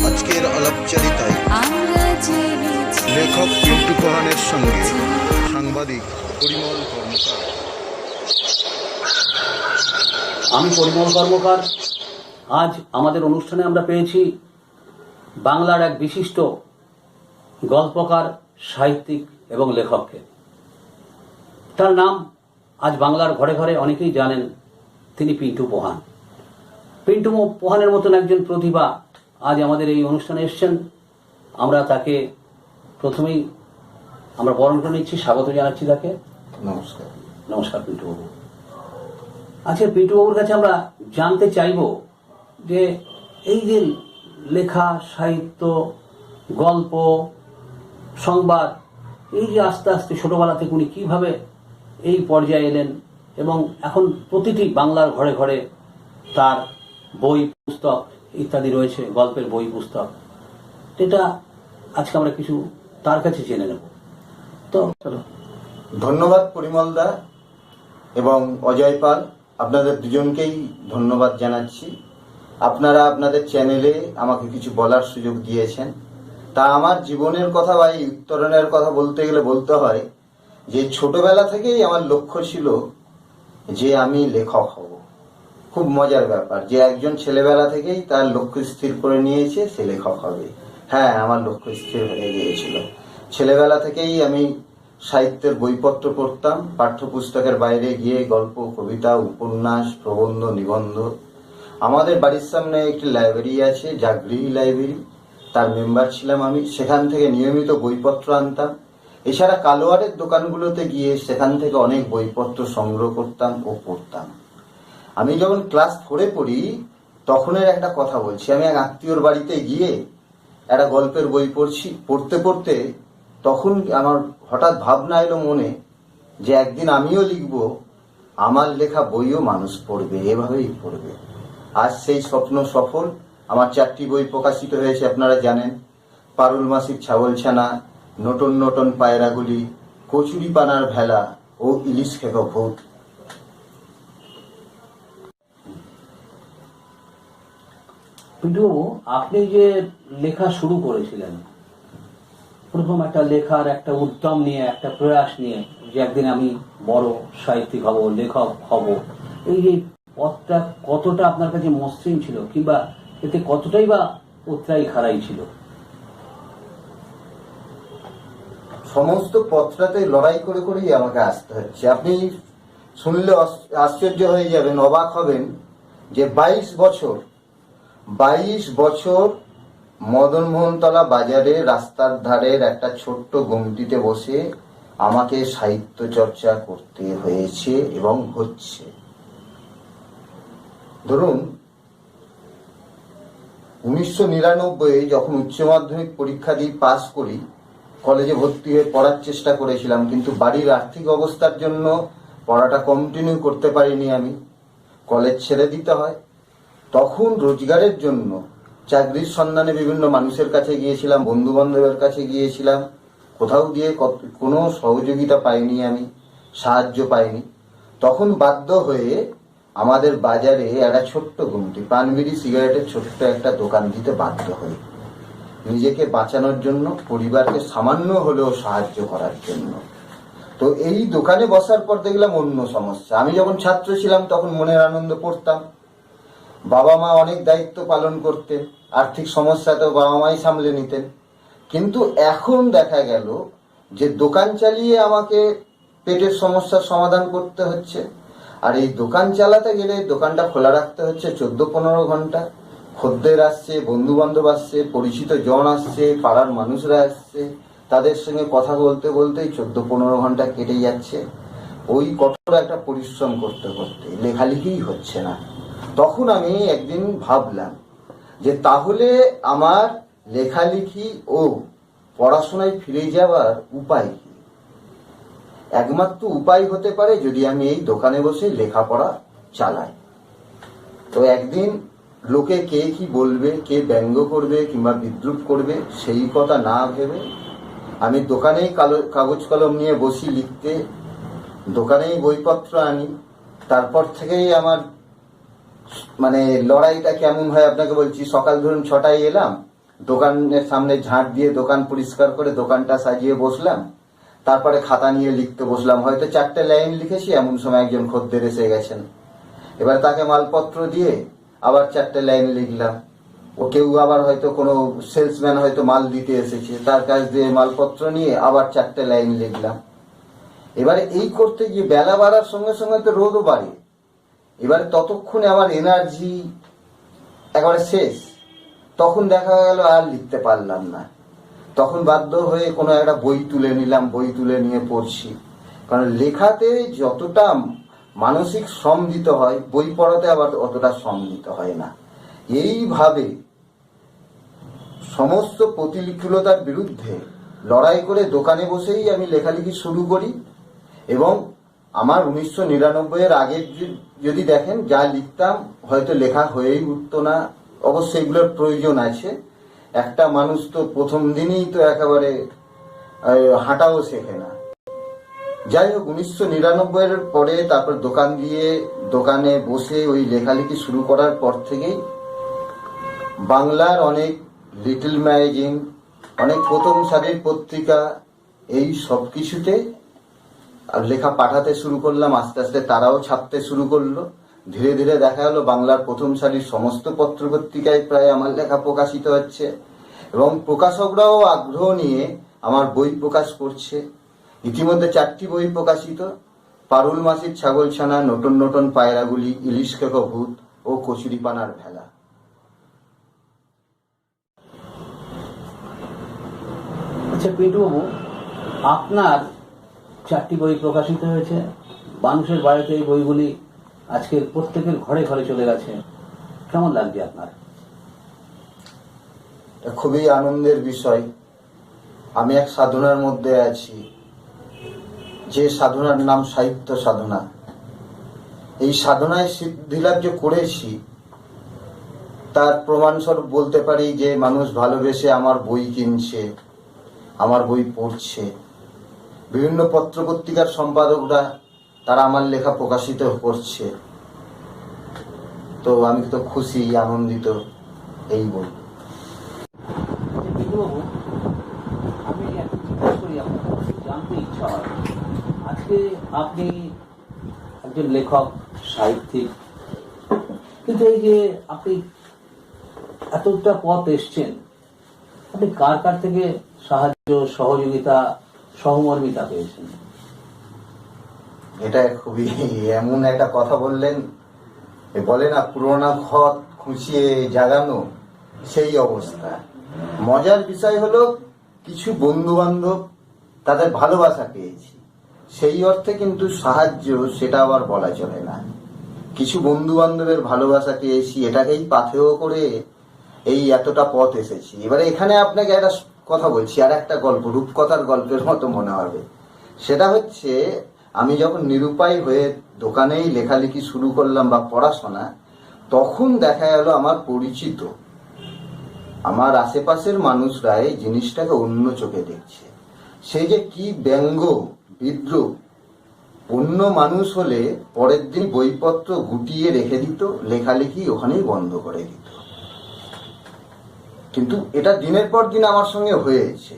আজকের আলাপচারিতায় লেখক পিন্টু পোহানের সঙ্গে সাংবাদিক পরিমল কর্মকার। আমি পরিমল কর্মকার। আজ আমাদের অনুষ্ঠানে আমরা পেয়েছি বাংলার এক বিশিষ্ট গল্পকার, সাহিত্যিক এবং লেখককে। তার নাম আজ বাংলার ঘরে ঘরে অনেকেই জানেন। তিনি পিন্টু পোহান। পিন্টু পোহানের মতন একজন প্রতিভা আজ আমাদের এই অনুষ্ঠানে এসছেন। আমরা তাকে প্রথমেই আমরা বরণ করে নিচ্ছি, স্বাগত জানাচ্ছি তাকে। নমস্কার। নমস্কার পিন্টুবাবু। আজকে পিন্টুবাবুর কাছে আমরা জানতে চাইব যে এই যে লেখা, সাহিত্য, গল্প, সংবাদ, এই যে আস্তে আস্তে ছোটবেলা থেকে উনি কিভাবে এই পর্যায়ে এলেন এবং এখন প্রতিটি বাংলার ঘরে ঘরে তার বই, পুস্তক ইত্যাদি রয়েছে, গল্পের বই, পুস্তক। এটা আজকে আমরা কিছু তার কাছে জেনে নেব। তো ধন্যবাদ পরিমল দা এবং অজয় পাল, আপনাদের দুজনকেই ধন্যবাদ জানাচ্ছি। আপনারা আপনাদের চ্যানেলে আমাকে কিছু বলার সুযোগ দিয়েছেন। তা আমার জীবনের কথা বা এই উত্তরণের কথা বলতে গেলে বলতে হয় যে ছোটবেলা থেকেই আমার লক্ষ্য ছিল যে আমি লেখক হব। খুব মজার ব্যাপার যে একজন ছেলেবেলা থেকেই তার লক্ষ্য স্থির করে নিয়েছে সে লেখক হবে। হ্যাঁ, আমার লক্ষ্য স্থির হয়ে গিয়েছিল। ছেলেবেলা থেকেই আমি সাহিত্যের বইপত্র পড়তাম, পাঠ্যপুস্তকের বাইরে গিয়ে গল্প, কবিতা, উপন্যাস, প্রবন্ধ, নিবন্ধ। আমাদের বাড়ির সামনে একটি লাইব্রেরি আছে, জাগৃহী লাইব্রেরি, তার মেম্বার ছিলাম আমি। সেখান থেকে নিয়মিত বইপত্র আনতাম। এছাড়া কালোয়ারের দোকানগুলোতে গিয়ে সেখান থেকে অনেক বইপত্র সংগ্রহ করতাম ও পড়তাম। আমি যখন ক্লাস 4-এ পড়ি তখনের একটা কথা বলছি। আমি এক আত্মীয়র বাড়িতে গিয়ে একটা গল্পের বই পড়তে পড়তে তখন আমার হঠাৎ ভাবনা এলো মনে যে একদিন আমিও লিখব, আমার লেখা বইও মানুষ পড়বে, এভাবেই পড়বে। আজ সেই স্বপ্ন সফল। আমার 4টি বই প্রকাশিত হয়েছে, আপনারা জানেন। পারুল মাসির ছাগলছানা, নটন নটন পায়রাগুলি, কচুরি পানার ভেলা ও ইলিশ খেকো ভূত। পিন্টুবাবু, আপনি যে লেখা শুরু করেছিলেন, প্রথম একটা লেখার একটা উদ্যম নিয়ে, একটা প্রয়াস নিয়ে যে একদিন আমি বড় সাহিত্যিক হব, লেখক হব, এই যে পথটা কতটা আপনার কাছে মসৃণ ছিল, কিংবা এতে কতটাই বা উতরাই খাড়াই ছিল? সমস্ত পথটাতে লড়াই করে করেই আমাকে আসতে হচ্ছে। আপনি শুনলে আশ্চর্য হয়ে যাবেন, অবাক হবেন যে 22 বছর মদনমোহনতলা বাজারে রাস্তার ধারের একটা ছোট্ট গম্বুজে বসে আমাকে সাহিত্য চর্চা করতে হয়েছে এবং হচ্ছে। ধরুন 1999 যখন উচ্চ মাধ্যমিক পরীক্ষা দিয়ে পাস করি, কলেজে ভর্তি হয়ে পড়ার চেষ্টা করেছিলাম, কিন্তু বাড়ির আর্থিক অবস্থার জন্য পড়াটা কন্টিনিউ করতে পারিনি। আমি কলেজ ছেড়ে দিতে হয়। তখন রোজগারের জন্য চাকরির সন্ধানে বিভিন্ন মানুষের কাছে গিয়েছিলাম, বন্ধু বান্ধবের কাছে গিয়েছিলাম। কোথাও গিয়ে কোনো সহযোগিতা পাইনি, আমি সাহায্য পাইনি। তখন বাধ্য হয়ে আমাদের বাজারে একটা ছোট্ট গুমটি, পান বিড়ি সিগারেটের ছোট্ট একটা দোকান দিতে বাধ্য হই, নিজেকে বাঁচানোর জন্য, পরিবারকে সামান্য হলেও সাহায্য করার জন্য। তো এই দোকানে বসার পর দেখলাম অন্য সমস্যা। আমি যখন ছাত্র ছিলাম তখন মনের আনন্দ পড়তাম, বাবা মা অনেক দায়িত্ব পালন করতেন, আর্থিক সমস্যাতেও বাবা মাই সামলে নিতেন। কিন্তু এখন দেখা গেল যে দোকান চালিয়ে আমাকে পেটের সমস্যার সমাধান করতে হচ্ছে। আর এই দোকান চালাতে গেলে দোকানটা খোলা রাখতে হচ্ছে 14-15 ঘন্টা, খদ্দের আসছে, বন্ধু বান্ধব আসছে, পরিচিত জন আসছে, পাড়ার মানুষরা আসছে, তাদের সঙ্গে কথা বলতে বলতেই 14-15 ঘন্টা কেটে যাচ্ছে। ওই কঠোর একটা পরিশ্রম করতে করতে লেখালেখিই হচ্ছে না। তখন আমি একদিন ভাবলাম যে তাহলে আমার লেখালেখি ও পড়াশোনায় ফিরে যাওয়ার উপায় কি? একমাত্র উপায় হতে পারে যদি আমি এই দোকানে বসে লেখাপড়া চালাই। তো একদিন লোকে কে কি বলবে, কে ব্যঙ্গ করবে কিংবা বিদ্রুপ করবে, সেই কথা না ভেবে আমি দোকানেই কাগজ কলম নিয়ে বসি লিখতে, দোকানেই বইপত্র আনি। তারপর থেকেই আমার মানে লড়াইটা কেমন হয় আপনাকে বলছি। সকাল ধরুন 6টায় এলাম, দোকানের সামনে ঝাঁট দিয়ে দোকান পরিষ্কার করে দোকানটা সাজিয়ে বসলাম, তারপরে খাতা নিয়ে লিখতে বসলাম। হয়তো 4টে লাইন লিখেছি, এমন সময় একজন খদ্দের এসে গেছেন, এবার তাকে মালপত্র দিয়ে আবার 4টে লাইন লিখলাম। ও কেউ আবার হয়তো কোনো সেলসম্যান হয়তো মাল দিতে এসেছে, তার কাছ দিয়ে মালপত্র নিয়ে আবার 4টে লাইন লিখলাম। এবারে এই করতে গিয়ে বেলা বাড়ার সঙ্গে সঙ্গে তো রোদও বাড়ে। এবারে ততক্ষণে আমার এনার্জি একেবারে শেষ। তখন দেখা গেল আর লিখতে পারলাম না। তখন বাধ্য হয়ে কোনো একটা বই তুলে নিলাম, বই তুলে নিয়ে পড়ছি। কারণ লেখাতে যতটা মানসিক শ্রম দিতে হয়, বই পড়াতে আবার অতটা শ্রম দিতে হয় না। এইভাবে সমস্ত প্রতিকূলতার বিরুদ্ধে লড়াই করে দোকানে বসেই আমি লেখালেখি শুরু করি। এবং আমার 1999-এর আগে যদি দেখেন যা লিখতাম হয়তো লেখা হয়েই উঠতো না। অবশ্যই এগুলোর প্রয়োজন আছে। একটা মানুষ তো প্রথম দিনই তো একেবারে হাঁটাও শেখে না। যাই হোক, 1999-এর পরে তারপর দোকানে বসে ওই লেখালেখি শুরু করার পর থেকেই বাংলার অনেক লিটল ম্যাগাজিন, অনেক প্রথম সারির পত্রিকা, এই সব কিছুতে লেখা পাঠাতে শুরু করলাম। আস্তে আস্তে তারাও ছাপতে শুরু করলো। ধীরে ধীরে দেখা গেল বাংলার প্রথম সারির সমস্ত পত্রপত্রিকায় প্রায় আমার লেখা প্রকাশিত হচ্ছে এবং প্রকাশকরাও আগ্রহ নিয়ে আমার বই প্রকাশ করছে। ইতিমধ্যে 4টি বই প্রকাশিত: পারুল মাসির ছাগলছানা, নতুন নতুন পায়রাগুলি, ইলিশ খেকো ভূত ও কচুরিপানার ভেলা। আচ্ছা পিন্টুবাবু, আপনার 4টি বই প্রকাশিত হয়েছে। মানুষের বাড়িতে এই বইগুলি আজকের প্রত্যেকের ঘরে ঘরে চলে গেছে। কেমন লাগছে আপনার? খুবই আনন্দের বিষয়। আমি এক সাধনার মধ্যে আছি, যে সাধনার নাম সাহিত্য সাধনা। এই সাধনায় সিদ্ধিলাভ যে করেছি তার প্রমাণস্বরূপ বলতে পারি যে মানুষ ভালোবেসে আমার বই কিনছে, আমার বই পড়ছে। বিভিন্ন পত্রপত্রিকার সম্পাদকরা তারা আমার লেখা প্রকাশিত করছে। তো আমি তো খুশি, আনন্দিত। এই বই আমি একটা জিজ্ঞাসা করি, আপনার জানতে ইচ্ছা হয়, আজকে আপনি একজন লেখক, সাহিত্যিক, কিন্তু এই যে আপনি এতটা পথ এসছেন, আপনি কার কার থেকে সাহায্য, সহযোগিতা, সহমর্মিতা পেয়েছেন? এটা খুবই এমন একটা কথা বললেন, বলে না পুরোনো ঘর খুঁচিয়ে জাগানো, সেই অবস্থা। মজার বিষয় হলো কিছু বন্ধু বান্ধব, তাদের ভালোবাসা পেয়েছি, সেই অর্থে কিন্তু সাহায্য সেটা আবার বলা চলে না। কিছু বন্ধু বান্ধবের ভালোবাসা পেয়েছি, এটাকেই পাথেয় করে এই এতটা পথ এসেছি। এবারে এখানে আপনাকে একটা কথা বলছি, আর একটা গল্প, রূপকথার গল্পের মতো মনে হবে। সেটা হচ্ছে, আমি যখন নিরুপায় হয়ে দোকানেই লেখালেখি শুরু করলাম বা পড়াশোনা, তখন দেখা গেল আমার পরিচিত, আমার আশেপাশের মানুষরা এই জিনিসটাকে অন্য চোখে দেখছে। সেই যে কি ব্যঙ্গ, বিদ্রুপ! অন্য মানুষ হলে পরের দিন বইপত্র গুটিয়ে রেখে দিত, লেখালেখি ওখানেই বন্ধ করে দিত। কিন্তু এটা দিনের পর দিন আমার সঙ্গে হয়েছে।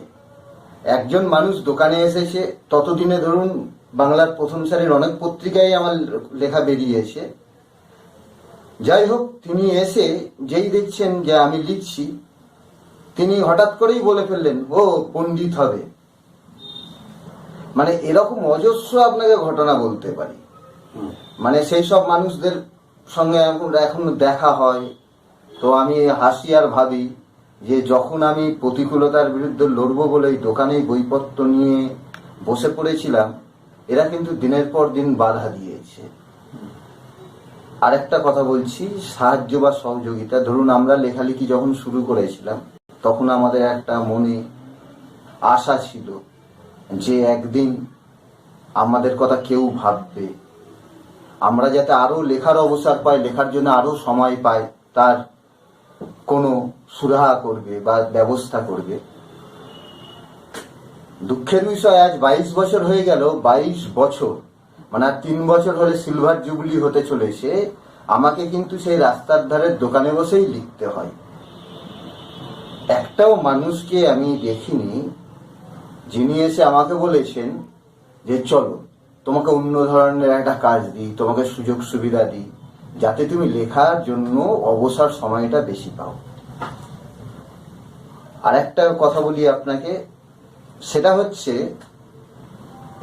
একজন মানুষ দোকানে এসেছে, ততদিনে ধরুন বাংলার প্রথম সারির অনেক পত্রিকায় আমার লেখা বেরিয়েছে। যাই হোক, তিনি এসে যেই দেখছেন যে আমি লিখছি, তিনি হঠাৎ করেই বলে ফেললেন, ও পণ্ডিত হবে। মানে এরকম অজস্র আপনাকে ঘটনা বলতে পারি। মানে সেই সব মানুষদের সঙ্গে এখন দেখা হয়, তো আমি হাসি আর ভাবি যে যখন আমি প্রতিকূলতার বিরুদ্ধে লড়বো বলে এই দোকানে বইপত্র নিয়ে বসে পড়েছিলাম, এরা কিন্তু দিনের পর দিন বাধা দিয়েছে। আরেকটা কথা বলছি, সাহায্য বা সহযোগিতা। ধরুন আমরা লেখালেখি যখন শুরু করেছিলাম, তখন আমাদের একটা মনে আশা ছিল যে একদিন আমাদের কথা কেউ ভাববে, আমরা যাতে আরো লেখার অবসর পাই, লেখার জন্য আরো সময় পাই, তার কোনো সুরাহা করবে বা ব্যবস্থা করবে। দুঃখের বিষয় আজ 22 বছর হয়ে গেল, 22 বছর মানে আর 3 বছর হলে সিলভার জুবলি হতে চলেছে, আমাকে কিন্তু সেই রাস্তার ধারের দোকানে বসেই লিখতে হয়। একটাও মানুষকে আমি দেখিনি যিনি এসে আমাকে বলেছেন যে চলো তোমাকে অন্য ধরনের একটা কাজ দিই, তোমাকে সুযোগ সুবিধা দিই, যাতে তুমি লেখার জন্য অবসর সময়টা বেশি পাও। আর একটা কথা বলি আপনাকে, সেটা হচ্ছে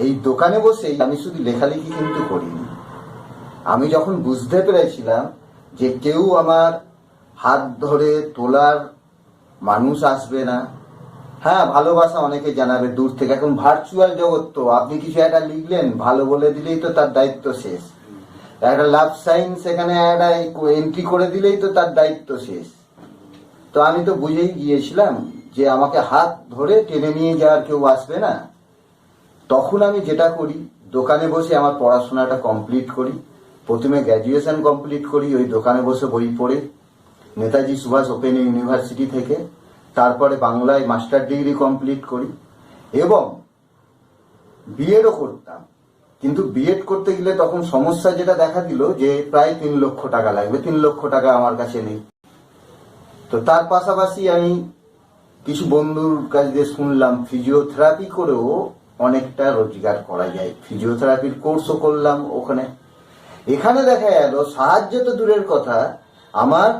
এই দোকানে বসেই আমি শুধু লেখালেখি কিন্তু করিনি। আমি যখন বুঝতে পেরেছিলাম যে কেউ আমার হাত ধরে তোলার মানুষ আসবে না, হ্যাঁ ভালোবাসা অনেকে জানাবে দূর থেকে, এখন ভার্চুয়াল জগৎ, তো আপনি কিছু একটা লিখলেন, ভালো বলে দিলেই তো তার দায়িত্ব শেষ, একটা লাভ সাইন সেখানে একটা এন্ট্রি করে দিলেই তো তার দায়িত্ব শেষ। তো আমি তো বুঝেই গিয়েছিলাম যে আমাকে হাত ধরে টেনে নিয়ে যাওয়ার কেউ আসবে না। তখন আমি যেটা করি, দোকানে বসে আমার পড়াশোনাটা কমপ্লিট করি। প্রথমে গ্র্যাজুয়েশন কমপ্লিট করি ওই দোকানে বসে বই পড়ে, নেতাজি সুভাষ ওপেন ইউনিভার্সিটি থেকে। তারপরে বাংলায় মাস্টার ডিগ্রি কমপ্লিট করি এবং বিএডও করতাম। কিন্তু বিএড করতে গেলে তখন সমস্যা যেটা দেখা দিল যে প্রায় 3 লক্ষ টাকা লাগবে। 3 লক্ষ টাকা আমার কাছে নেই। তো তার পাশাপাশি আমি কিছু বন্ধুর কাছ দিয়ে শুনলাম ফিজিওথেরাপি করেও অনেকটা রোজগার করা যায়। ফিজিওথেরাপির কোর্সও করলাম ওখানে। এখানে দেখা গেল সাহায্য তো দূরের কথা, আমার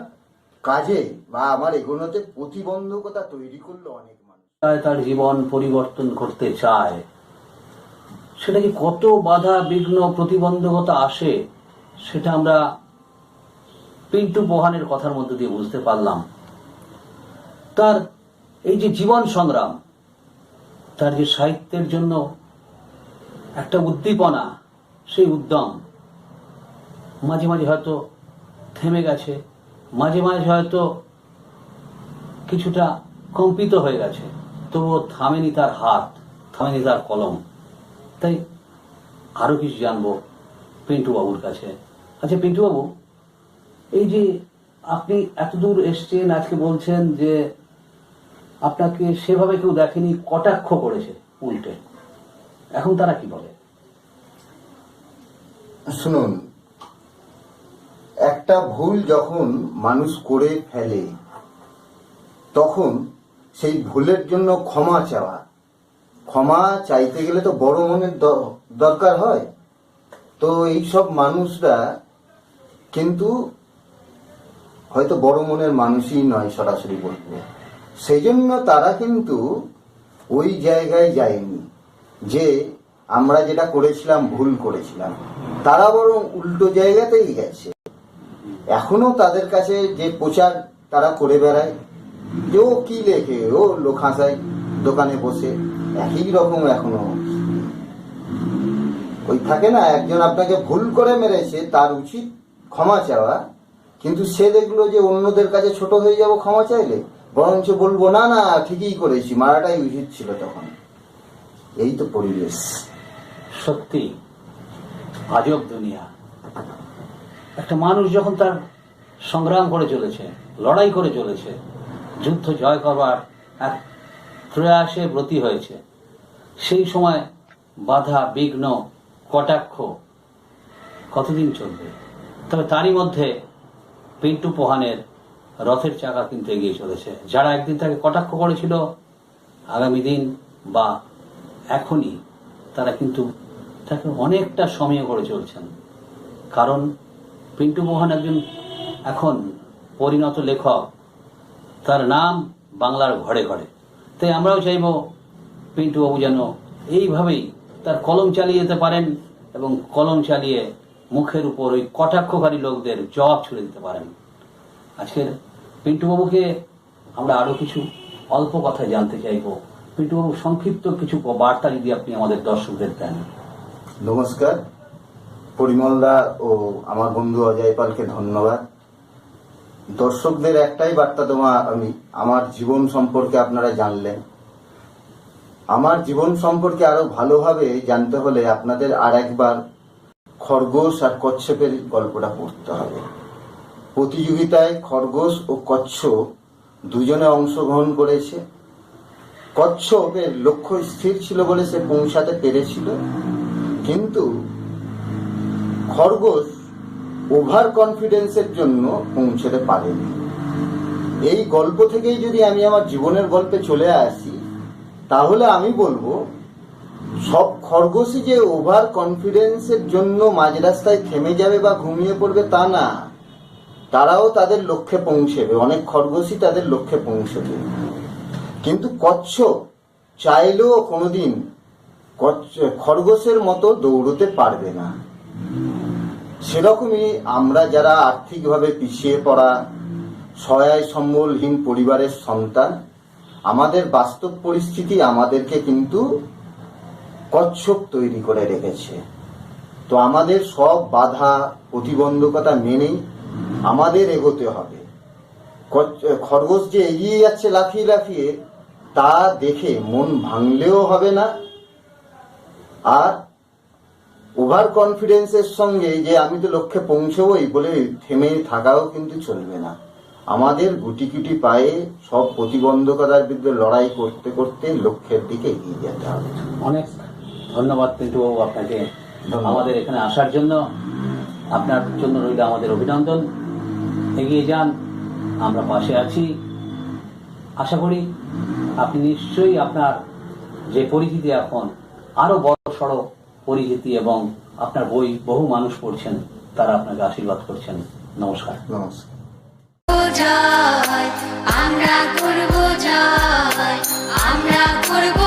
কাজে বা আমার এগোনোতে প্রতিবন্ধকতা তৈরি করলো অনেক মানুষ। তার জীবন পরিবর্তন করতে চায়, সেটা যে কত বাধা বিঘ্ন প্রতিবন্ধকতা আসে সেটা আমরা পিন্টু পোহানের কথার মধ্যে দিয়ে বুঝতে পারলাম। তার এই যে জীবন সংগ্রাম, তার যে সাহিত্যের জন্য একটা উদ্দীপনা, সেই উদ্যম মাঝে মাঝে হয়তো থেমে গেছে, মাঝে মাঝে হয়তো কিছুটা কম্পিত হয়ে গেছে, তবুও থামেনি তার হাত, থামেনি তার কলম। তাই আরো কিছু জানবো পিন্টু বাবুর কাছে। আচ্ছা পিন্টু বাবু, এই যে আপনি এতদূর এসছেন, আজকে বলছেন যে আপনাকে সেভাবে কেউ দেখেনি, কটাক্ষ করেছে উল্টে, এখন তারা কি বলে? শুনুন, একটা ভুল যখন মানুষ করে ফেলে তখন সেই ভুলের জন্য ক্ষমা চাইতে গেলে তো বড় মনের দরকার হয়। তো এই সব মানুষরা কিন্তু হয়তো বড় মনের মানুষই নয় সরাসরি বলবো, সেই জন্য তারা কিন্তু ওই জায়গায় যায়নি যে আমরা যেটা করেছিলাম ভুল করেছিলাম, তারা বরং উল্টো জায়গাতেই গেছে। এখনো তাদের কাছে যে প্রচার তারা করে বেড়ায় যে ও কি লেখে, ও লোক হাসায় দোকানে বসে, একই রকম এখনো ওই থাকে না, একজন আপনাকে ভুল করে মেরেছে, তার উচিত ক্ষমা চাওয়া, কিন্তু সে দেখলো যে অন্যদের কাছে ছোট হয়ে যাব ক্ষমা চাইলে, বরঞ্চ বলবো না না ঠিকই করেছি, মারাটাই উচিত ছিল তখন। এই তো পরিবেশ। সত্যি আজব দুনিয়া। একটা মানুষ যখন তার সংগ্রাম করে চলেছে, লড়াই করে চলেছে, যুদ্ধ জয় করবার এক প্রয়াসে ব্রতী হয়েছে, সেই সময় বাধা বিঘ্ন কটাক্ষ কতদিন চলবে? তবে তারই মধ্যে পিন্টু পোহানের রথের চাকা কিন্তু এগিয়ে চলেছে। যারা একদিন তাকে কটাক্ষ করেছিল, আগামী দিন বা এখনই তারা কিন্তু তাকে অনেকটা সময় করে চলছেন। কারণ পিন্টু পোহান একজন এখন পরিণত লেখক, তার নাম বাংলার ঘরে ঘরে। তাই আমরাও চাইব পিন্টু বাবু যেন এইভাবেই তার কলম চালিয়ে যেতে পারেন এবং কলম চালিয়ে মুখের উপর ওই কটাক্ষকারী লোকদের জবাব ছুড়ে দিতে পারেন। আজকের পিন্টুবাবুকে আমরা আরো কিছু অল্প কথা জানতে চাইবো। পিন্টুবাবু, সংক্ষিপ্ত কিছু বার্তা যদি আপনি আমাদের দর্শকদের দেন। নমস্কার, পরিমলদা ও আমার বন্ধু অজয় পালকে ধন্যবাদ। দর্শকদের একটাই বার্তা আমার জীবন সম্পর্কে আপনারা জানলেন। আমার জীবন সম্পর্কে আরো ভালোভাবে জানতে হলে আপনাদের আর একবার খরগোশ আর কচ্ছপের গল্পটা পড়তে হবে। প্রতিযোগিতায় খরগোশ ও কচ্ছপ দুজনে অংশগ্রহণ করেছে। কচ্ছপের লক্ষ্য স্থির ছিল বলে সে পৌঁছাতে পেরেছিল, কিন্তু খরগোশ ওভার কনফিডেন্সের জন্য পৌঁছতে পারেনি। এই গল্প থেকেই যদি আমি আমার জীবনের গল্পে চলে আসি, তাহলে আমি বলবো সব খরগোশই যে ওভার কনফিডেন্সের জন্য মাঝ রাস্তায় থেমে যাবে বা ঘুমিয়ে পড়বে তা না, তারাও তাদের লক্ষ্যে পৌঁছবে। অনেক খরগোশই তাদের লক্ষ্যে পৌঁছবে, কিন্তু কচ্ছপ চাইলেও কোনোদিন খরগোশের মতো দৌড়তে পারবে না। সেরকমই আমরা যারা আর্থিকভাবে পিছিয়ে পড়া, সহায় সম্বলহীন পরিবারের সন্তান, আমাদের বাস্তব পরিস্থিতি আমাদেরকে কিন্তু কচ্ছপ তৈরি করে রেখেছে। তো আমাদের সব বাধা প্রতিবন্ধকতা মেনেই আমাদের এগোতে হবে। খরগোশ যে এগিয়ে যাচ্ছে লাফিয়ে লাফিয়ে, তা দেখে মন ভাঙলেও হবে না, আর ওভার কনফিডেন্সের সঙ্গে যে আমি তো লক্ষ্যে পৌঁছবই বলে থেমে থাকাও কিন্তু চলবে না। আমাদের গুটি গুটি পায়ে সব প্রতিবন্ধকতার বিরুদ্ধে লড়াই করতে করতে লক্ষ্যের দিকে এগিয়ে যেতে হবে। অনেক ধন্যবাদ পিন্টুবাবু আপনাকে আমাদের এখানে আসার জন্য। আপনার জন্য রইল আমাদের অভিনন্দন। এগিয়ে যান, আমরা পাশে আছি। আশা করি আপনি নিশ্চয়ই আপনার যে পরিচিতি এখন আরো বড় সড়ো পরিচিতি, এবং আপনার বই বহু মানুষ পড়ছেন, তারা আপনাকে আশীর্বাদ করছেন। নমস্কার। নমস্কার। আমরা করব জয়, আমরা করব